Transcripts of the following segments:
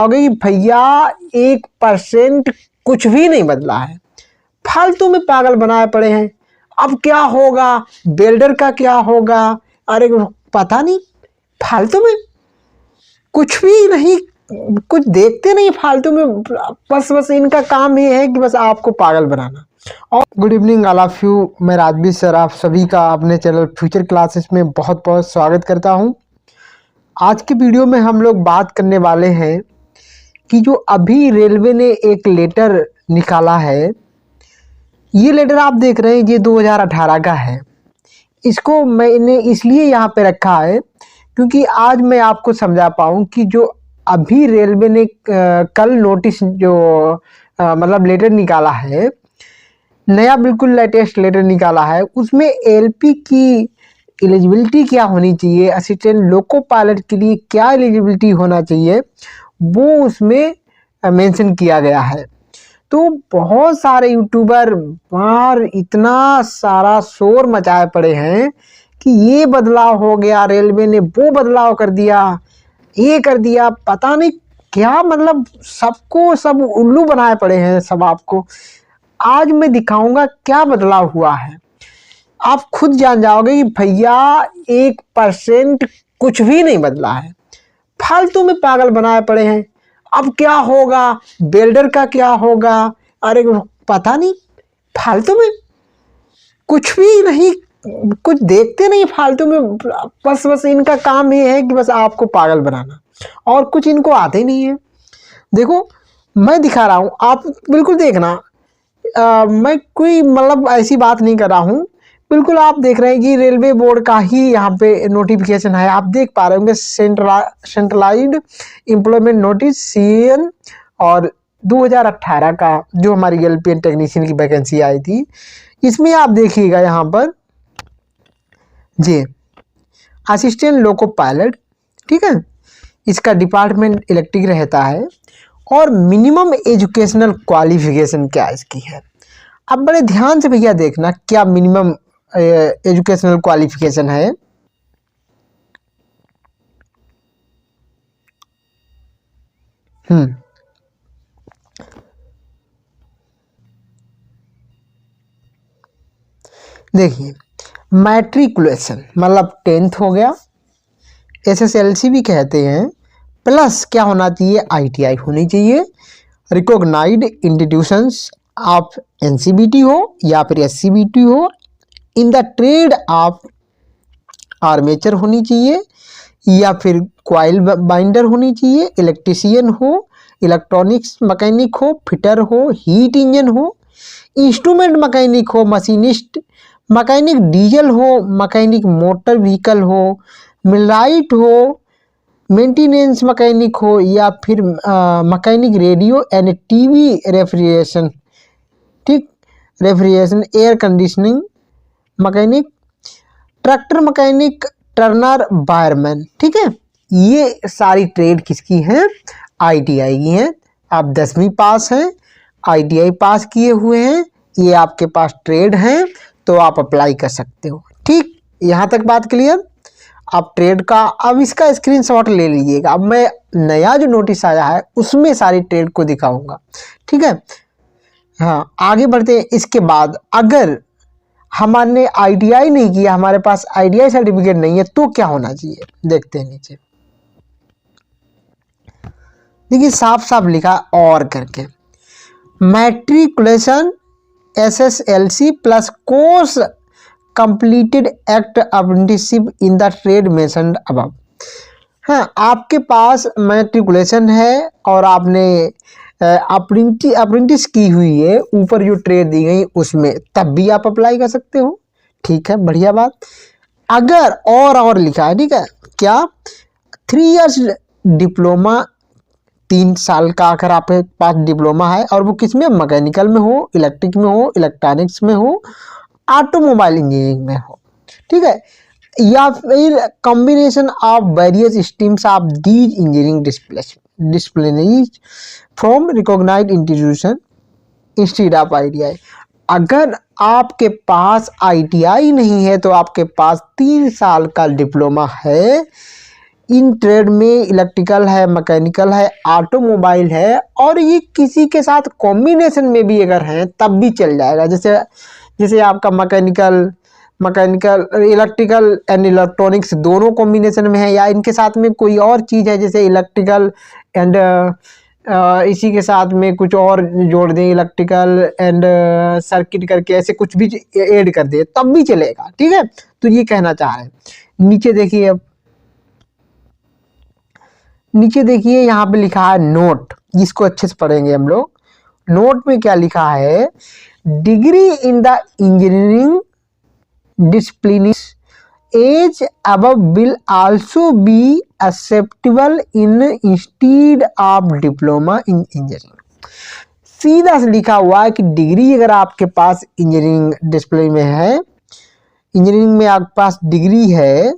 कि भैया 1% कुछ भी नहीं बदला है, फालतू में पागल बनाए पड़े हैं। अब क्या होगा, बिल्डर का क्या होगा, अरे पता नहीं, फालतू में कुछ भी नहीं, कुछ देखते नहीं फालतू में। बस इनका काम ये है कि बस आपको पागल बनाना। और good evening all of you, मैं राजवीर सर आप सभी का अपने चैनल फ्यूचर क्लासेस में बहुत बहुत स्वागत करता हूं। आज के वीडियो में हम लोग बात करने वाले हैं कि जो अभी रेलवे ने एक लेटर निकाला है, ये लेटर आप देख रहे हैं, ये 2018 का है। इसको मैंने इसलिए यहाँ पे रखा है क्योंकि आज मैं आपको समझा पाऊँ कि जो अभी रेलवे ने कल नोटिस जो मतलब लेटर निकाला है, नया बिल्कुल लेटेस्ट लेटर निकाला है, उसमें एलपी की एलिजिबिलिटी क्या होनी चाहिए, असिस्टेंट लोको पायलट के लिए क्या एलिजिबिलिटी होना चाहिए, वो उसमें मेंशन किया गया है। तो बहुत सारे यूट्यूबर बाहर इतना सारा शोर मचाए पड़े हैं कि ये बदलाव हो गया, रेलवे ने वो बदलाव कर दिया, ये कर दिया, पता नहीं क्या, मतलब सबको सब उल्लू बनाए पड़े हैं सब। आपको आज मैं दिखाऊंगा क्या बदलाव हुआ है, आप खुद जान जाओगे कि भैया 1% कुछ भी नहीं बदला है, फालतू में पागल बनाए पड़े हैं। अब क्या होगा, बिल्डर का क्या होगा, अरे पता नहीं, फालतू में कुछ भी नहीं, कुछ देखते नहीं फालतू में। बस इनका काम ये है कि बस आपको पागल बनाना, और कुछ इनको आते नहीं है। देखो मैं दिखा रहा हूँ, आप बिल्कुल देखना। मैं कोई मतलब ऐसी बात नहीं कर रहा हूँ, बिल्कुल आप देख रहे हैं कि रेलवे बोर्ड का ही यहाँ पे नोटिफिकेशन है। आप देख पा रहे होंगे सेंट्रलाइज्ड एम्प्लॉयमेंट नोटिस CN और 2018 का जो हमारी एलपीएन टेक्नीशियन की वैकेंसी आई थी, इसमें आप देखिएगा यहाँ पर जे असिस्टेंट लोको पायलट, ठीक है, इसका डिपार्टमेंट इलेक्ट्रिक रहता है और मिनिमम एजुकेशनल क्वालिफिकेशन क्या इसकी है। अब बड़े ध्यान से भैया देखना क्या मिनिमम एजुकेशनल क्वालिफिकेशन है। देखिए, मैट्रिकुलेशन मतलब 10th हो गया, SSLC भी कहते हैं, प्लस क्या होना चाहिए, ITI होनी चाहिए, रिकॉग्नाइज्ड इंस्टीट्यूशंस ऑफ NCBT हो या फिर SCBT हो, in the trade off armature होनी चाहिए या फिर क्वाइल बाइंडर होनी चाहिए, इलेक्ट्रीशियन हो, इलेक्ट्रॉनिक्स मैकेनिक हो, फिटर हो, हीट इंजन हो, इंस्ट्रूमेंट मैकेनिक हो, मशीनिस्ट मैकेनिक डीजल हो, मैकेनिक मोटर व्हीकल हो, मिलराइट हो, मेंटेनेंस मैकेनिक हो या फिर mechanic radio and TV refrigeration, ठीक, refrigeration air conditioning mechanic, tractor mechanic, turner wireman, ठीक है। ये सारी ट्रेड किसकी हैं, ITI की हैं। आप 10वीं पास हैं, ITI पास किए हुए हैं, ये आपके पास ट्रेड हैं, तो आप अप्लाई कर सकते हो। ठीक, यहाँ तक बात क्लियर। आप ट्रेड का अब इसका स्क्रीनशॉट ले लीजिएगा। अब मैं नया जो नोटिस आया है उसमें सारी ट्रेड को दिखाऊंगा, ठीक है। हाँ, आगे बढ़ते हैं। इसके बाद अगर हमारे ITI नहीं किया, हमारे पास ITI सर्टिफिकेट नहीं है, तो क्या होना चाहिए, देखते हैं नीचे। देखिए साफ साफ लिखा और करके, matriculation SSLC plus course completed act apprenticeship in the trade mentioned above. हाँ, आपके पास मैट्रिकुलेशन है और आपने अप्रेंटिस की हुई है, ऊपर जो ट्रेड दी गई उसमें, तब भी आप अप्लाई कर सकते हो। ठीक है, बढ़िया बात। अगर और लिखा है, ठीक है, क्या 3 इयर्स डिप्लोमा, 3 साल का अगर आपके पास डिप्लोमा है और वो किस में, मैकेनिकल में हो, इलेक्ट्रिक में हो, इलेक्ट्रॉनिक्स में हो, ऑटोमोबाइल इंजीनियरिंग में हो, ठीक है, या फिर combination of various streams of these engineering disciplinaries from recognised institution institute of ITI। अगर आपके पास ITI नहीं है तो आपके पास 3 साल का डिप्लोमा है, इन ट्रेड में इलेक्ट्रिकल है, मैकेनिकल है, ऑटोमोबाइल है, और ये किसी के साथ कॉम्बिनेशन में भी अगर हैं तब भी चल जाएगा। जैसे जैसे आपका मैकेनिकल इलेक्ट्रिकल एंड इलेक्ट्रॉनिक्स दोनों कॉम्बिनेशन में है, या इनके साथ में कोई और चीज़ है जैसे इलेक्ट्रिकल एंड इसी के साथ में कुछ और जोड़ दें, इलेक्ट्रिकल एंड सर्किट करके ऐसे कुछ भी ऐड कर दे तब भी चलेगा। ठीक है, तो ये कहना चाह रहे हैं। नीचे देखिए, अब नीचे देखिए यहाँ पे लिखा है नोट, इसको अच्छे से पढ़ेंगे हम लोग। नोट में क्या लिखा है, degree in the engineering discipline as above will also be acceptable in instead of diploma in engineering। सीधा से लिखा हुआ है कि डिग्री अगर आपके पास इंजीनियरिंग डिसिप्लिन में है, इंजीनियरिंग में आपके पास डिग्री है,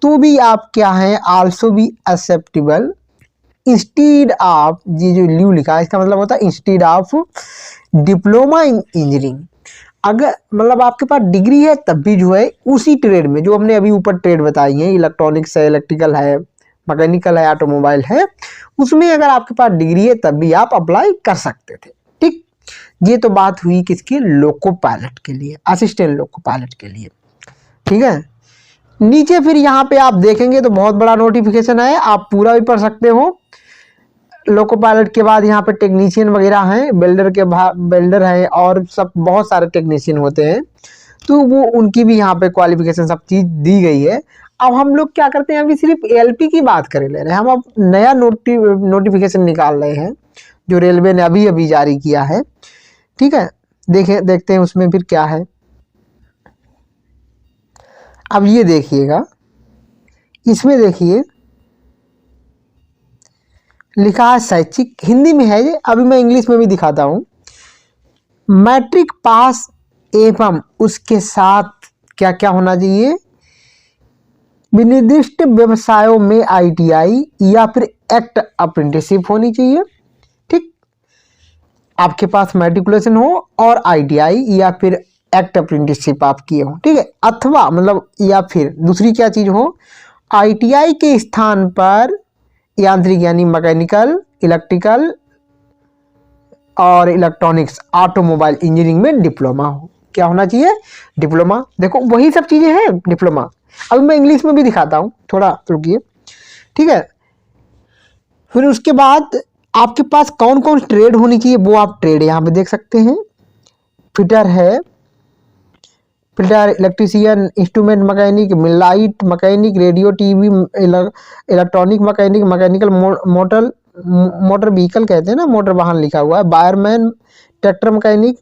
तो भी आप क्या हैं, आल्सो भी एक्सेप्टेबल इंस्टीड ऑफ, ये जो ल्यू लिखा है इसका मतलब होता है instead of diploma in engineering. अगर मतलब आपके पास डिग्री है तब भी जो है उसी ट्रेड में, जो हमने अभी ऊपर ट्रेड बताई है, इलेक्ट्रॉनिक्स है, इलेक्ट्रिकल है, मैकेनिकल है, ऑटोमोबाइल है, उसमें अगर आपके पास डिग्री है तब भी आप अप्लाई कर सकते थे। ठीक, ये तो बात हुई किसकी, लोको पायलट के लिए, असिस्टेंट लोको पायलट के लिए। ठीक है, नीचे फिर यहाँ पे आप देखेंगे तो बहुत बड़ा नोटिफिकेशन है, आप पूरा भी पढ़ सकते हो। लोको पायलट के बाद यहाँ पे टेक्नीशियन वगैरह हैं, बेल्डर है, और सब बहुत सारे टेक्नीशियन होते हैं, तो वो उनकी भी यहाँ पे क्वालिफिकेशन सब चीज़ दी गई है। अब हम लोग क्या करते हैं, अभी सिर्फ एलपी की बात कर ले रहे हैं हम, अब नया नोटिफिकेशन निकाल रहे हैं जो रेलवे ने अभी अभी जारी किया है। ठीक है, देखते हैं उसमें फिर क्या है। अब ये देखिएगा, इसमें देखिए लिखा है शैक्षिक, हिंदी में है ये, अभी मैं इंग्लिश में भी दिखाता हूँ। मैट्रिक पास एवं उसके साथ क्या क्या होना चाहिए, विनिर्दिष्ट व्यवसायों में आईटीआई या फिर एक्ट अप्रेंटिसशिप होनी चाहिए। ठीक, आपके पास मैट्रिकुलेशन हो और आईटीआई या फिर एक्ट अप्रेंटिसशिप आप किए हो। ठीक है, अथवा मतलब या फिर दूसरी क्या चीज़ हो, आईटीआई के स्थान पर यांत्रिक यानी मैकेनिकल, इलेक्ट्रिकल और इलेक्ट्रॉनिक्स, ऑटोमोबाइल इंजीनियरिंग में डिप्लोमा हो। क्या होना चाहिए, डिप्लोमा। देखो वही सब चीज़ें हैं डिप्लोमा। अब मैं इंग्लिश में भी दिखाता हूँ, थोड़ा रुकिए। ठीक है, फिर उसके बाद आपके पास कौन कौन ट्रेड होनी चाहिए, वो आप ट्रेड यहाँ पे देख सकते हैं। फिटर है, filter, electrician, instrument mechanic, light mechanic, radio TV, electronic mechanic, mechanical motor vehicle कहते हैं ना, मोटर वाहन लिखा हुआ है, wireman, tractor mechanic,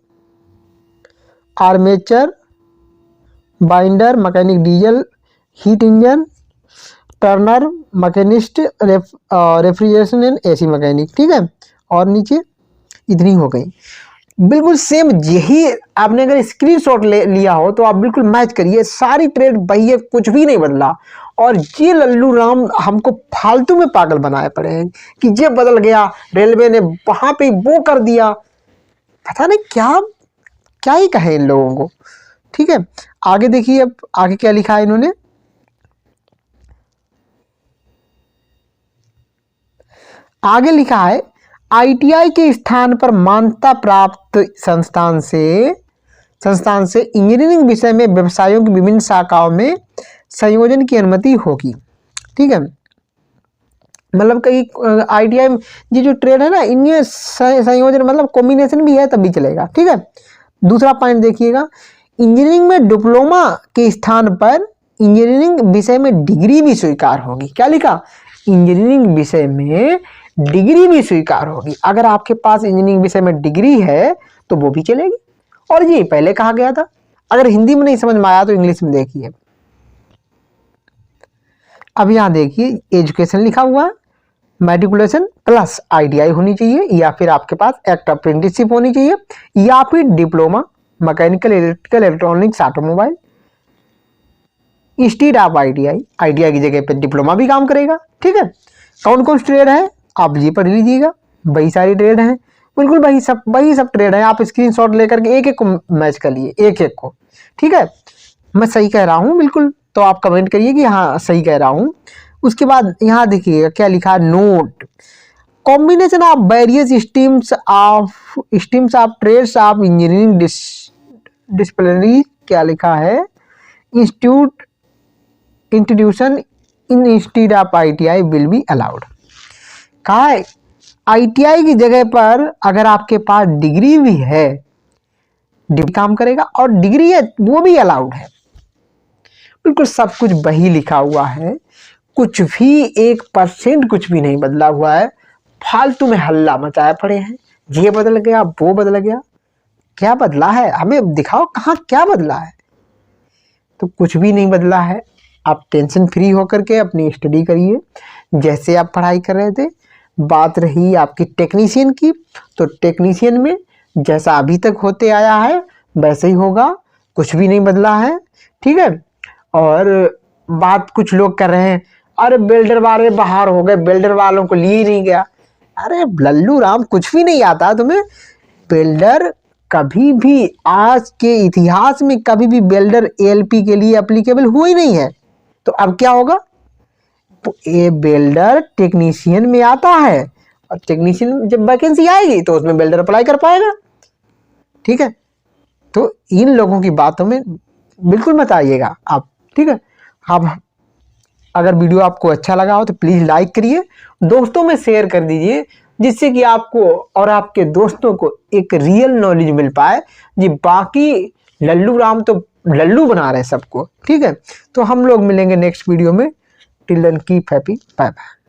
armature, binder mechanic, diesel, heat engine, Turner, machinist, refrigeration and AC mechanic. ठीक है, और नीचे इतनी हो गई। बिल्कुल सेम यही आपने अगर स्क्रीनशॉट ले लिया हो तो आप बिल्कुल मैच करिए, सारी ट्रेड वही है, कुछ भी नहीं बदला। और ये लल्लू राम हमको फालतू में पागल बनाए पड़े हैं कि ये बदल गया, रेलवे ने वहां पे वो कर दिया, पता नहीं क्या क्या ही कहे इन लोगों को। ठीक है, आगे देखिए, अब आगे क्या लिखा है इन्होंने, आगे लिखा है आईटीआई के स्थान पर मान्यता प्राप्त संस्थान से इंजीनियरिंग विषय में व्यवसायों की विभिन्न शाखाओं में संयोजन की अनुमति होगी। ठीक है, मतलब कई आईटीआई ये जो ट्रेड है ना, इनमें संयोजन मतलब कॉम्बिनेशन भी है तब भी चलेगा। ठीक है, दूसरा पॉइंट देखिएगा, इंजीनियरिंग में डिप्लोमा के स्थान पर इंजीनियरिंग विषय में डिग्री भी स्वीकार होगी। क्या लिखा, इंजीनियरिंग विषय में डिग्री भी स्वीकार होगी। अगर आपके पास इंजीनियरिंग विषय में डिग्री है तो वो भी चलेगी, और ये पहले कहा गया था। अगर हिंदी में नहीं समझ में आया तो इंग्लिश में देखिए। अब यहाँ देखिए एजुकेशन लिखा हुआ है, मैट्रिकुलेशन प्लस आईटीआई होनी चाहिए, या फिर आपके पास एक्ट अप्रेंटिसशिप होनी चाहिए, या फिर diploma mechanical, electrical, electronics, automobile instead of ITI. ITI की जगह पे डिप्लोमा भी काम करेगा। ठीक है, कौन कौन ट्रेड है आप ये पढ़ लीजिएगा, वही सारी ट्रेड हैं, बिल्कुल वही सब ट्रेड है। आप स्क्रीनशॉट लेकर के एक एक को मैच कर लिए, एक एक को। ठीक है, मैं सही कह रहा हूँ बिल्कुल, तो आप कमेंट करिए कि हाँ सही कह रहा हूँ। उसके बाद यहाँ देखिएगा क्या लिखा है, note combination of various streams of trades of engineering disciplinary, क्या लिखा है, institute introduction in institute of ITI will be allowed. कहा है ITI की जगह पर अगर आपके पास डिग्री भी है, डिग्री काम करेगा और डिग्री है वो भी अलाउड है। बिल्कुल सब कुछ वही लिखा हुआ है, कुछ भी 1% कुछ भी नहीं बदला हुआ है। फालतू में हल्ला मचाए पड़े हैं, ये बदल गया वो बदल गया। क्या बदला है हमें दिखाओ, कहाँ क्या बदला है? तो कुछ भी नहीं बदला है। आप टेंशन फ्री होकर के अपनी स्टडी करिए जैसे आप पढ़ाई कर रहे थे। बात रही आपकी टेक्नीशियन की, तो टेक्नीशियन में जैसा अभी तक होते आया है वैसे ही होगा, कुछ भी नहीं बदला है, ठीक है। और बात कुछ लोग कर रहे हैं, अरे बिल्डर वाले बाहर हो गए, बिल्डर वालों को लिए नहीं गया। अरे लल्लू राम, कुछ भी नहीं आता तुम्हें। बिल्डर कभी भी आज के इतिहास में कभी भी बिल्डर ALP के लिए एप्लीकेबल हुआ ही नहीं है। तो अब क्या होगा, तो ये बिल्डर टेक्नीशियन में आता है और टेक्नीशियन जब वैकेंसी आएगी तो उसमें बिल्डर अप्लाई कर पाएगा, ठीक है। तो इन लोगों की बातों में बिल्कुल मत आइएगा आप, ठीक है। अब अगर वीडियो आपको अच्छा लगा हो तो प्लीज़ लाइक करिए, दोस्तों में शेयर कर दीजिए, जिससे कि आपको और आपके दोस्तों को एक रियल नॉलेज मिल पाए। जी बाकी लल्लू राम तो लल्लू बना रहे हैं सबको, ठीक है। तो हम लोग मिलेंगे नेक्स्ट वीडियो में। Till then keep happy, bye bye.